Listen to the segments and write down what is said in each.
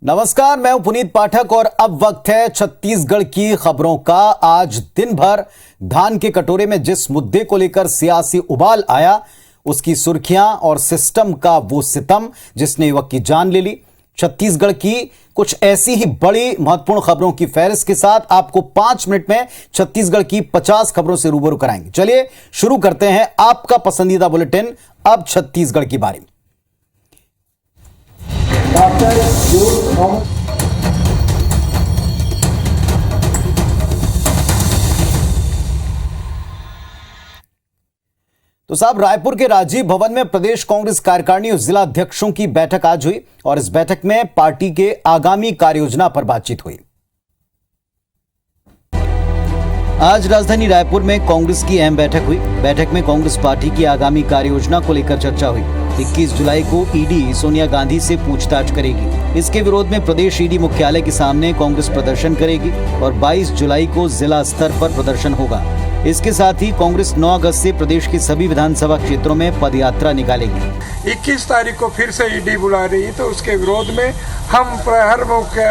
नमस्कार, मैं हूं पुनीत पाठक और अब वक्त है छत्तीसगढ़ की खबरों का। आज दिन भर धान के कटोरे में जिस मुद्दे को लेकर सियासी उबाल आया, उसकी सुर्खियां और सिस्टम का वो सितम जिसने युवक की जान ले ली। छत्तीसगढ़ की कुछ ऐसी ही बड़ी महत्वपूर्ण खबरों की फहरिस्त के साथ आपको 5 मिनट में छत्तीसगढ़ की 50 खबरों से रूबरू कराएंगे। चलिए शुरू करते हैं आपका पसंदीदा बुलेटिन, अब छत्तीसगढ़ की बारी। तो साहब, रायपुर के राजीव भवन में प्रदेश कांग्रेस कार्यकारिणी और जिला अध्यक्षों की बैठक आज हुई और इस बैठक में पार्टी के आगामी कार्ययोजना पर बातचीत हुई। आज राजधानी रायपुर में कांग्रेस की अहम बैठक हुई। बैठक में कांग्रेस पार्टी की आगामी कार्ययोजना को लेकर चर्चा हुई। 21 जुलाई को ईडी सोनिया गांधी से पूछताछ करेगी। इसके विरोध में प्रदेश ईडी मुख्यालय के सामने कांग्रेस प्रदर्शन करेगी और 22 जुलाई को जिला स्तर पर प्रदर्शन होगा। इसके साथ ही कांग्रेस 9 अगस्त से प्रदेश के सभी विधानसभा क्षेत्रों में पदयात्रा निकालेगी। 21 तारीख को फिर से ईडी बुला रही है, तो उसके विरोध में हम हर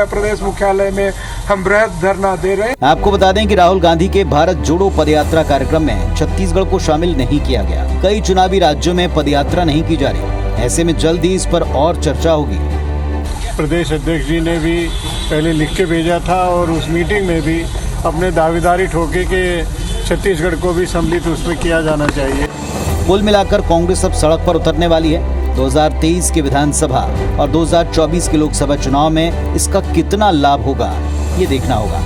प्रदेश मुख्यालय में हम बृहद धरना दे रहे हैं। आपको बता दें कि राहुल गांधी के भारत जोड़ो पदयात्रा कार्यक्रम में छत्तीसगढ़ को शामिल नहीं किया गया। कई चुनावी राज्यों में पदयात्रा नहीं की जा रही, ऐसे में जल्द ही इस पर और चर्चा होगी। प्रदेश अध्यक्ष जी ने भी पहले लिख के भेजा था और उस मीटिंग में भी अपने दावेदारी ठोके के छत्तीसगढ़ को भी सम्मिलित उसमें किया जाना चाहिए। कुल मिलाकर कांग्रेस अब सड़क पर उतरने वाली है। 2023 के विधानसभा और 2024 के लोकसभा चुनाव में इसका कितना लाभ होगा, ये देखना होगा।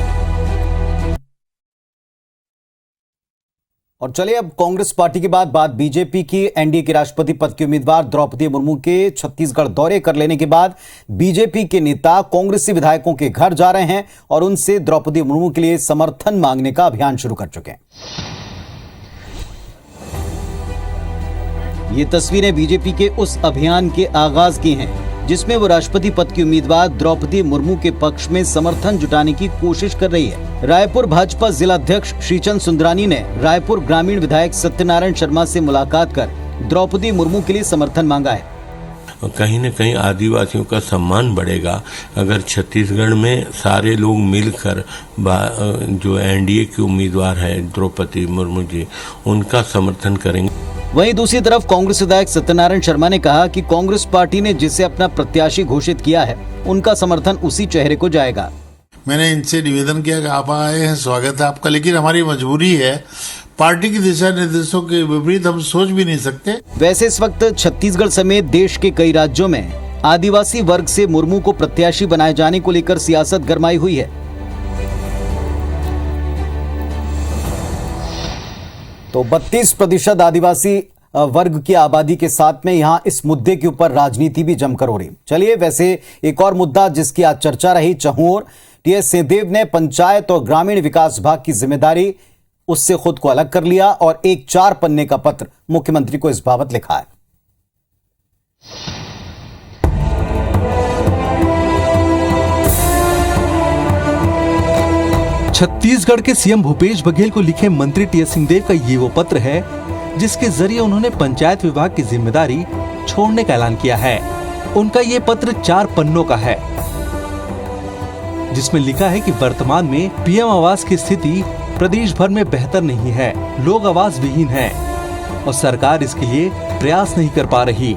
और चलिए अब कांग्रेस पार्टी के बाद बात बीजेपी की। एनडीए के राष्ट्रपति पद की उम्मीदवार द्रौपदी मुर्मू के छत्तीसगढ़ दौरे कर लेने के बाद बीजेपी के नेता कांग्रेसी विधायकों के घर जा रहे हैं और उनसे द्रौपदी मुर्मू के लिए समर्थन मांगने का अभियान शुरू कर चुके हैं। ये तस्वीरें बीजेपी के उस अभियान के आगाज की हैं जिसमें वो राष्ट्रपति पद की उम्मीदवार द्रौपदी मुर्मू के पक्ष में समर्थन जुटाने की कोशिश कर रही है। रायपुर भाजपा जिला अध्यक्ष श्रीचंद सुंदरानी ने रायपुर ग्रामीण विधायक सत्यनारायण शर्मा से मुलाकात कर द्रौपदी मुर्मू के लिए समर्थन मांगा है। कहीं न कहीं आदिवासियों का सम्मान बढ़ेगा अगर छत्तीसगढ़ में सारे लोग मिलकर जो एनडीए के उम्मीदवार है द्रौपदी मुर्मू जी, उनका समर्थन करेंगे। वहीं दूसरी तरफ कांग्रेस विधायक सत्यनारायण शर्मा ने कहा कि कांग्रेस पार्टी ने जिसे अपना प्रत्याशी घोषित किया है, उनका समर्थन उसी चेहरे को जाएगा। मैंने इनसे निवेदन किया कि आप आए हैं, स्वागत है आपका, लेकिन हमारी मजबूरी है, पार्टी के दिशा निर्देशों के विपरीत हम सोच भी नहीं सकते। वैसे इस वक्त छत्तीसगढ़ समेत देश के कई राज्यों में आदिवासी वर्ग से मुर्मू को प्रत्याशी बनाए जाने को लेकर सियासत गरमाई हुई है। तो 32% आदिवासी वर्ग की आबादी के साथ में यहां इस मुद्दे के ऊपर राजनीति भी जमकर हो रही। चलिए वैसे एक और मुद्दा जिसकी आज चर्चा रही, चहुर टीएस सिंहदेव ने पंचायत और ग्रामीण विकास विभाग की जिम्मेदारी उससे खुद को अलग कर लिया और एक 4 पन्ने का पत्र मुख्यमंत्री को इस बाबत लिखा है। छत्तीसगढ़ के सीएम भूपेश बघेल को लिखे मंत्री टीएस सिंहदेव का ये वो पत्र है जिसके जरिए उन्होंने पंचायत विभाग की जिम्मेदारी छोड़ने का ऐलान किया है। उनका ये पत्र 4 पन्नों का है जिसमें लिखा है कि वर्तमान में पीएम आवास की स्थिति प्रदेश भर में बेहतर नहीं है, लोग आवास विहीन हैं और सरकार इसके लिए प्रयास नहीं कर पा रही।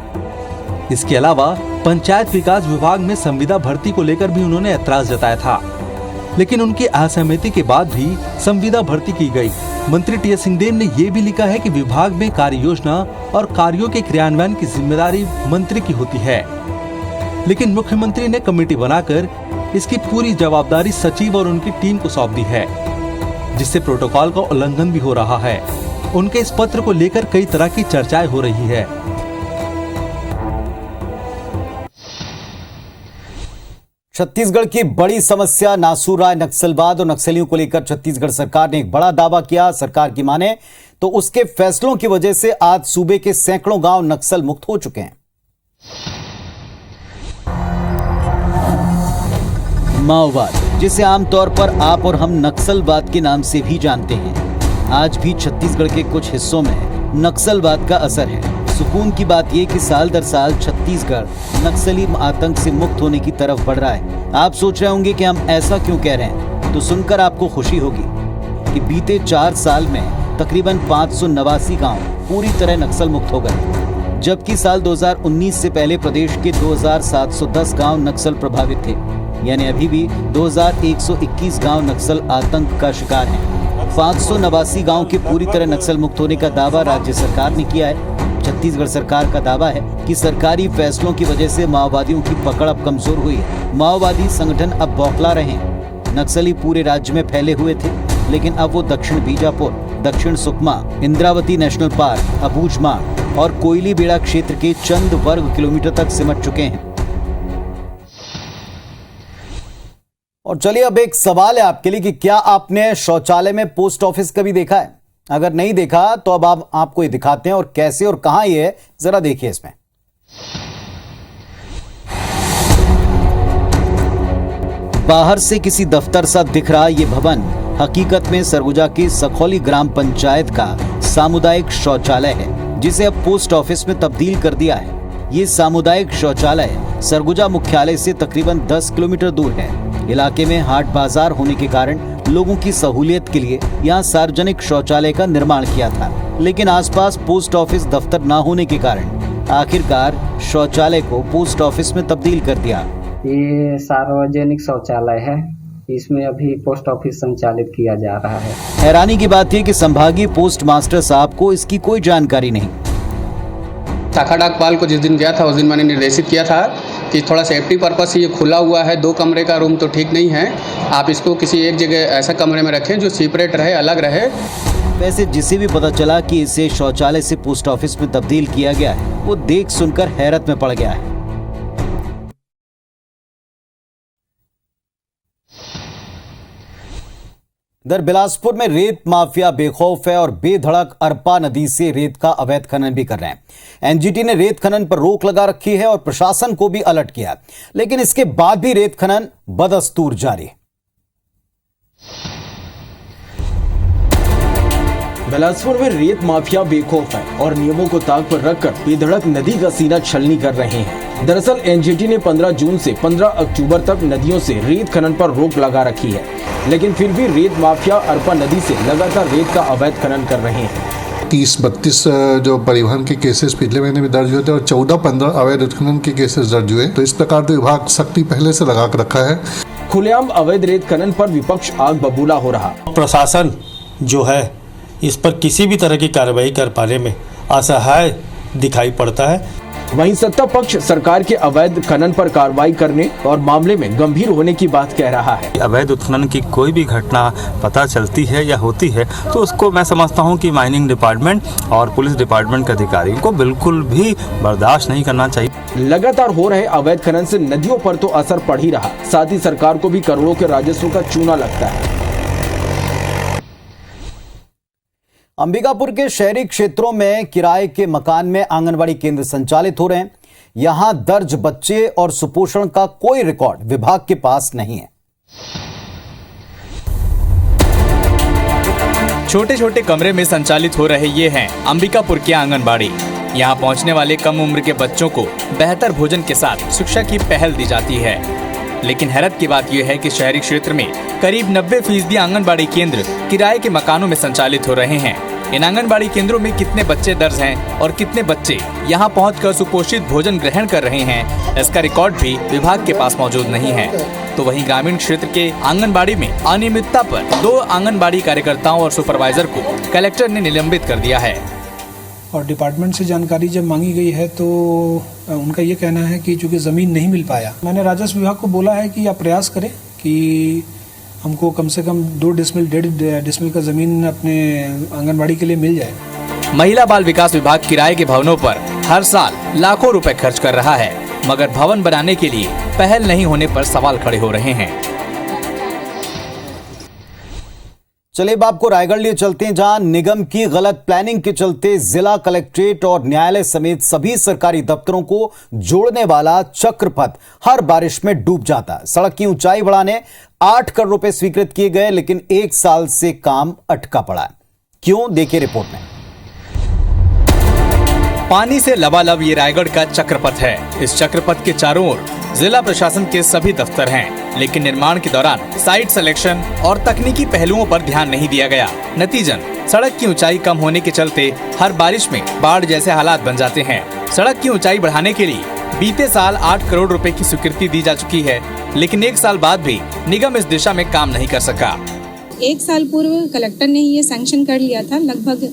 इसके अलावा पंचायत विकास विभाग में संविदा भर्ती को लेकर भी उन्होंने ऐतराज जताया था, लेकिन उनकी असहमति के बाद भी संविदा भर्ती की गई। मंत्री टीएस सिंहदेव ने यह भी लिखा है कि विभाग में कार्य योजना और कार्यों के क्रियान्वयन की जिम्मेदारी मंत्री की होती है, लेकिन मुख्यमंत्री ने कमेटी बनाकर इसकी पूरी जवाबदारी सचिव और उनकी टीम को सौंप दी है, जिससे प्रोटोकॉल का उल्लंघन भी हो रहा है। उनके इस पत्र को लेकर कई तरह की चर्चाएं हो रही है। छत्तीसगढ़ की बड़ी समस्या नासूर नक्सलवाद और नक्सलियों को लेकर छत्तीसगढ़ सरकार ने एक बड़ा दावा किया। सरकार की माने तो उसके फैसलों की वजह से आज सूबे के सैकड़ों गांव नक्सल मुक्त हो चुके हैं। माओवाद, जिसे आमतौर पर आप और हम नक्सलवाद के नाम से भी जानते हैं, आज भी छत्तीसगढ़ के कुछ हिस्सों में नक्सलवाद का असर है। सुकून की बात यह कि साल दर साल छत्तीसगढ़ नक्सली आतंक से मुक्त होने की तरफ बढ़ रहा है। आप सोच रहे होंगे कि हम ऐसा क्यों कह रहे हैं, तो सुनकर आपको खुशी होगी कि बीते 4 साल में तकरीबन 589 गांव पूरी तरह नक्सल मुक्त हो गए, जबकि साल 2019 से पहले प्रदेश के 2710 गांव नक्सल प्रभावित थे। यानी अभी भी 2121 गांव नक्सल आतंक का शिकार हैं। 589 गांव के पूरी तरह नक्सल मुक्त होने का दावा राज्य सरकार ने किया है। छत्तीसगढ़ सरकार का दावा है कि सरकारी फैसलों की वजह से माओवादियों की पकड़ अब कमजोर हुई है। माओवादी संगठन अब बौखला रहे हैं। नक्सली पूरे राज्य में फैले हुए थे, लेकिन अब वो दक्षिण बीजापुर, दक्षिण सुकमा, इंद्रावती नेशनल पार्क, अबूझमाड़ और कोयली बेड़ा क्षेत्र के चंद वर्ग किलोमीटर तक सिमट चुके हैं। और चलिए अब एक सवाल है आपके लिए कि क्या आपने शौचालय में पोस्ट ऑफिस कभी देखा है? अगर नहीं देखा तो अब आपको ये दिखाते हैं, और कैसे और कहां ये है जरा देखिए इसमें। बाहर से किसी दफ्तर सा दिख रहा ये भवन हकीकत में सरगुजा की सखौली ग्राम पंचायत का सामुदायिक शौचालय है, जिसे अब पोस्ट ऑफिस में तब्दील कर दिया है। ये सामुदायिक शौचालय सरगुजा मुख्यालय से तकरीबन 10 किलोमीटर दूर है। इलाके में हाट बाजार होने के कारण लोगों की सहूलियत के लिए यहाँ सार्वजनिक शौचालय का निर्माण किया था, लेकिन आसपास पोस्ट ऑफिस दफ्तर न होने के कारण आखिरकार शौचालय को पोस्ट ऑफिस में तब्दील कर दिया। ये सार्वजनिक शौचालय है, इसमें अभी पोस्ट ऑफिस संचालित किया जा रहा है। हैरानी की बात है कि संभागीय पोस्ट मास्टर साहब को इसकी कोई जानकारी नहीं। शाखा डाकपाल को जिस दिन गया था उस दिन मैंने निर्देशित किया था कि थोड़ा सेफ्टी पर्पस से ये खुला हुआ है, 2 कमरे का रूम तो ठीक नहीं है, आप इसको किसी एक जगह ऐसा कमरे में रखें जो सेपरेट रहे, अलग रहे। वैसे जिसे भी पता चला कि इसे शौचालय से पोस्ट ऑफिस में तब्दील किया गया है, वो देख सुनकर हैरत में पड़ गया है। इधर बिलासपुर में रेत माफिया बेखौफ है और बेधड़क अरपा नदी से रेत का अवैध खनन भी कर रहे हैं। एनजीटी ने रेत खनन पर रोक लगा रखी है और प्रशासन को भी अलर्ट किया, लेकिन इसके बाद भी रेत खनन बदस्तूर जारी है। बिलासपुर में रेत माफिया बेखौफ है और नियमों को ताक पर रखकर बेधड़क नदी का सीना छलनी कर रहे हैं। दरअसल एनजीटी ने 15 जून से 15 अक्टूबर तक नदियों से रेत खनन पर रोक लगा रखी है, लेकिन फिर भी रेत माफिया अरपा नदी से लगातार रेत का अवैध खनन कर रहे हैं। 30-32 जो परिवहन के केसेस पिछले महीने में दर्ज हुए थे और 14-15 अवैध उत्खनन के केसेस दर्ज हुए। तो इस प्रकार तो विभाग सख्ती पहले से लगा कर रखा है। खुलेआम अवैध रेत खनन पर विपक्ष आग बबूला हो रहा। प्रशासन जो है इस पर किसी भी तरह की कार्रवाई कर पाने में असहाय दिखाई पड़ता है। वहीं सत्ता पक्ष सरकार के अवैध खनन पर कार्रवाई करने और मामले में गंभीर होने की बात कह रहा है। अवैध उत्खनन की कोई भी घटना पता चलती है या होती है तो उसको मैं समझता हूं कि माइनिंग डिपार्टमेंट और पुलिस डिपार्टमेंट के अधिकारियों को बिल्कुल भी बर्दाश्त नहीं करना चाहिए। लगातार हो रहे अवैध खनन से नदियों पर तो असर पड़ ही रहा, साथ ही सरकार को भी करोड़ों के राजस्व का चूना लगता है। अंबिकापुर के शहरी क्षेत्रों में किराए के मकान में आंगनबाड़ी केंद्र संचालित हो रहे हैं। यहां दर्ज बच्चे और सुपोषण का कोई रिकॉर्ड विभाग के पास नहीं है। छोटे छोटे कमरे में संचालित हो रहे ये हैं अंबिकापुर की आंगनबाड़ी। यहां पहुंचने वाले कम उम्र के बच्चों को बेहतर भोजन के साथ शिक्षा की पहल दी जाती है। लेकिन हैरत की बात यह है कि शहरी क्षेत्र में करीब 90% आंगनबाड़ी केंद्र किराए के मकानों में संचालित हो रहे हैं। इन आंगनबाड़ी केंद्रों में कितने बच्चे दर्ज हैं और कितने बच्चे यहां पहुंचकर सुपोषित भोजन ग्रहण कर रहे हैं, इसका रिकॉर्ड भी विभाग के पास मौजूद नहीं है। तो वहीं ग्रामीण क्षेत्र के आंगनबाड़ी में अनियमितता पर 2 आंगनबाड़ी कार्यकर्ताओं और सुपरवाइजर को कलेक्टर ने निलंबित कर दिया है। और डिपार्टमेंट से जानकारी जब मांगी गई है तो उनका ये कहना है कि चूंकि ज़मीन नहीं मिल पाया, मैंने राजस्व विभाग को बोला है कि आप प्रयास करें कि हमको कम से कम 2 डिसमिल 1.5 डिसमिल का ज़मीन अपने आंगनबाड़ी के लिए मिल जाए। महिला बाल विकास विभाग किराए के भवनों पर हर साल लाखों रुपए खर्च कर रहा है, मगर भवन बनाने के लिए पहल नहीं होने पर सवाल खड़े हो रहे हैं। चलिए अब आपको रायगढ़ लिए चलते हैं, जहां निगम की गलत प्लानिंग के चलते जिला कलेक्ट्रेट और न्यायालय समेत सभी सरकारी दफ्तरों को जोड़ने वाला चक्रपथ हर बारिश में डूब जाता है। सड़क की ऊंचाई बढ़ाने 8 करोड़ रुपए स्वीकृत किए गए, लेकिन 1 साल से काम अटका पड़ा है। क्यों, देखिए रिपोर्ट में। पानी से लबालब ये रायगढ़ का चक्रपथ है। इस चक्रपथ के चारों ओर जिला प्रशासन के सभी दफ्तर हैं, लेकिन निर्माण के दौरान साइट सिलेक्शन और तकनीकी पहलुओं पर ध्यान नहीं दिया गया। नतीजन सड़क की ऊंचाई कम होने के चलते हर बारिश में बाढ़ जैसे हालात बन जाते हैं। सड़क की ऊंचाई बढ़ाने के लिए बीते साल 8 करोड़ रुपए की स्वीकृति दी जा चुकी है, लेकिन 1 साल बाद भी निगम इस दिशा में काम नहीं कर सका। 1 साल पूर्व कलेक्टर ने ये सैंक्शन कर लिया था। लगभग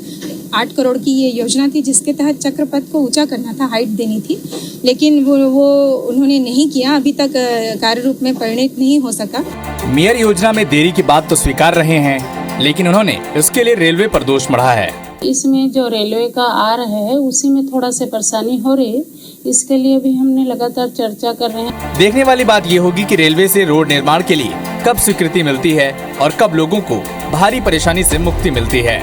8 करोड़ की ये योजना थी, जिसके तहत चक्रपथ को ऊंचा करना था, हाइट देनी थी, लेकिन वो उन्होंने नहीं किया। अभी तक कार्य रूप में परिणत नहीं हो सका। मेयर योजना में देरी की बात तो स्वीकार रहे हैं, लेकिन उन्होंने इसके लिए रेलवे पर दोष मढ़ा है। इसमें जो रेलवे का आ रहा है उसी में थोड़ा से परेशानी हो रही है, इसके लिए भी हमने लगातार चर्चा कर रहे हैं। देखने वाली बात ये होगी कि रेलवे से रोड निर्माण के लिए कब स्वीकृति मिलती है और कब लोगों को भारी परेशानी से मुक्ति मिलती है।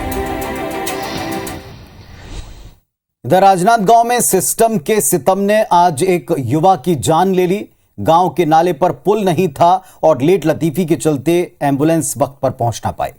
इधर राजनांदगांव में सिस्टम के सितम ने आज एक युवा की जान ले ली। गांव के नाले पर पुल नहीं था और लेट लतीफी के चलते एम्बुलेंस वक्त पर पहुंच ना पाई।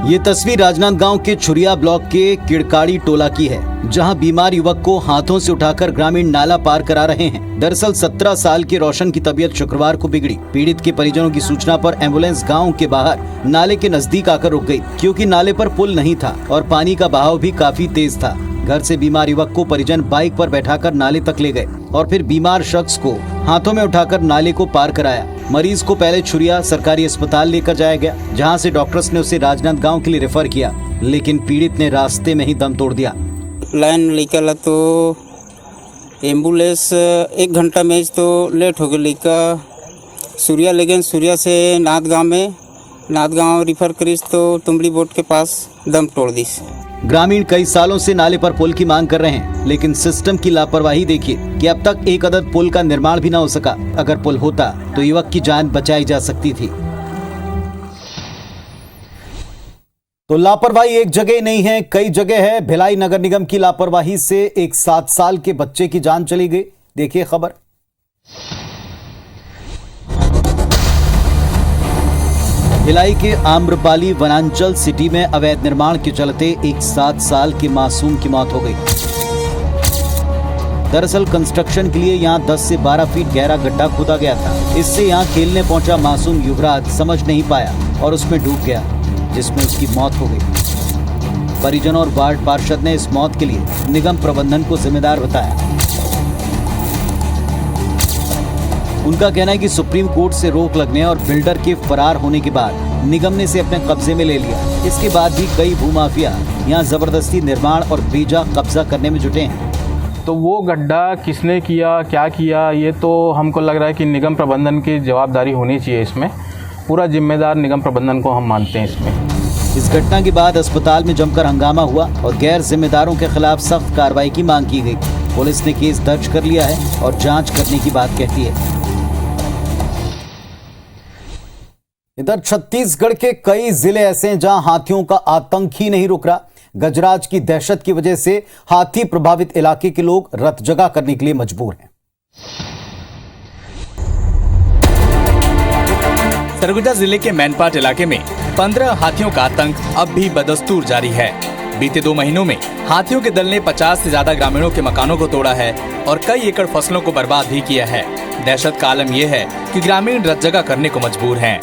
ये तस्वीर राजनांदगांव के छुरिया ब्लॉक के किड़काड़ी टोला की है, जहां बीमार युवक को हाथों से उठाकर ग्रामीण नाला पार करा रहे हैं। दरअसल 17 साल के रोशन की तबीयत शुक्रवार को बिगड़ी। पीड़ित के परिजनों की सूचना पर एम्बुलेंस गांव के बाहर नाले के नजदीक आकर रुक गई, क्योंकि नाले पर पुल नहीं था और पानी का बहाव भी काफी तेज था। घर से बीमार युवक को परिजन बाइक पर बैठाकर नाले तक ले गए और फिर बीमार शख्स को हाथों में उठाकर नाले को पार कराया। मरीज को पहले छुरिया सरकारी अस्पताल लेकर जाया गया, जहां से डॉक्टर्स ने उसे राजनांदगांव के लिए रेफर किया, लेकिन पीड़ित ने रास्ते में ही दम तोड़ दिया। लाइन निकला तो एम्बुलेंस 1 घंटा में तो लेट हो गई। लेका सूर्या लेकिन सूर्या से नाथगांव रिफर करीस तो तुमड़ी बोट के पास दम तोड़ दी। ग्रामीण कई सालों से नाले पर पुल की मांग कर रहे हैं, लेकिन सिस्टम की लापरवाही देखिए कि अब तक एक अदद पुल का निर्माण भी न हो सका। अगर पुल होता तो युवक की जान बचाई जा सकती थी। तो लापरवाही एक जगह नहीं है, कई जगह है। भिलाई नगर निगम की लापरवाही से एक 7 साल के बच्चे की जान चली गई। देखिए खबर। भिलाई के आम्रपाली वनांचल सिटी में अवैध निर्माण के चलते एक 7 साल के मासूम की मौत हो गई। दरअसल कंस्ट्रक्शन के लिए यहां 10 से 12 फीट गहरा गड्ढा खोदा गया था। इससे यहां खेलने पहुंचा मासूम युवराज समझ नहीं पाया और उसमें डूब गया, जिसमें उसकी मौत हो गई। परिजनों और वार्ड पार्षद ने इस मौत के लिए निगम प्रबंधन को जिम्मेदार बताया। उनका कहना है कि सुप्रीम कोर्ट से रोक लगने और बिल्डर के फरार होने के बाद निगम ने इसे अपने कब्जे में ले लिया। इसके बाद भी कई भूमाफिया यहां जबरदस्ती निर्माण और बेजा कब्जा करने में जुटे हैं। तो वो गड्ढा किसने किया, क्या किया, ये तो हमको लग रहा है कि निगम प्रबंधन की जवाबदारी होनी चाहिए। इसमें पूरा जिम्मेदार निगम प्रबंधन को हम मानते हैं। इसमें इस घटना के बाद अस्पताल में जमकर हंगामा हुआ और गैर जिम्मेदारों के खिलाफ सख्त कार्रवाई की मांग की गई। पुलिस ने केस दर्ज कर लिया है और जांच करने की बात कहती है। इधर छत्तीसगढ़ के कई जिले ऐसे हैं जहां हाथियों का आतंक ही नहीं रुक रहा। गजराज की दहशत की वजह से हाथी प्रभावित इलाके के लोग रत जगह करने के लिए मजबूर हैं। सरगुजा जिले के मैनपाट इलाके में 15 हाथियों का आतंक अब भी बदस्तूर जारी है। बीते 2 महीनों में हाथियों के दल ने 50 से ज्यादा ग्रामीणों के मकानों को तोड़ा है और कई एकड़ फसलों को बर्बाद भी किया है। दहशत का आलम यह है कि ग्रामीण रत जगह करने को मजबूर हैं।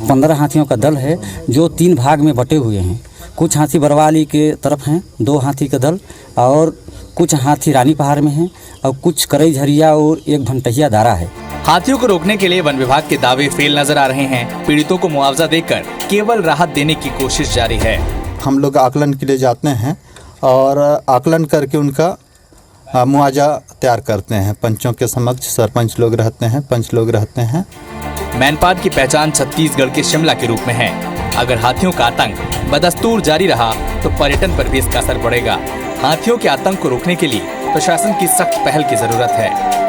15 हाथियों का दल है जो 3 भाग में बटे हुए हैं। कुछ हाथी बरवाली के तरफ हैं, 2 हाथी का दल, और कुछ हाथी रानी पहाड़ में हैं और कुछ करई झरिया और एक भंटहिया दारा है। हाथियों को रोकने के लिए वन विभाग के दावे फेल नजर आ रहे हैं। पीड़ितों को मुआवजा देकर केवल राहत देने की कोशिश जारी है। हम लोग आकलन के लिए जाते हैं और आकलन करके उनका मुआवजा तैयार करते हैं। पंचों के समक्ष सरपंच लोग रहते हैं, पंच लोग रहते हैं। मैनपाट की पहचान छत्तीसगढ़ के शिमला के रूप में है। अगर हाथियों का आतंक बदस्तूर जारी रहा तो पर्यटन पर भी इसका असर पड़ेगा। हाथियों के आतंक को रोकने के लिए प्रशासन की सख्त पहल की जरूरत है।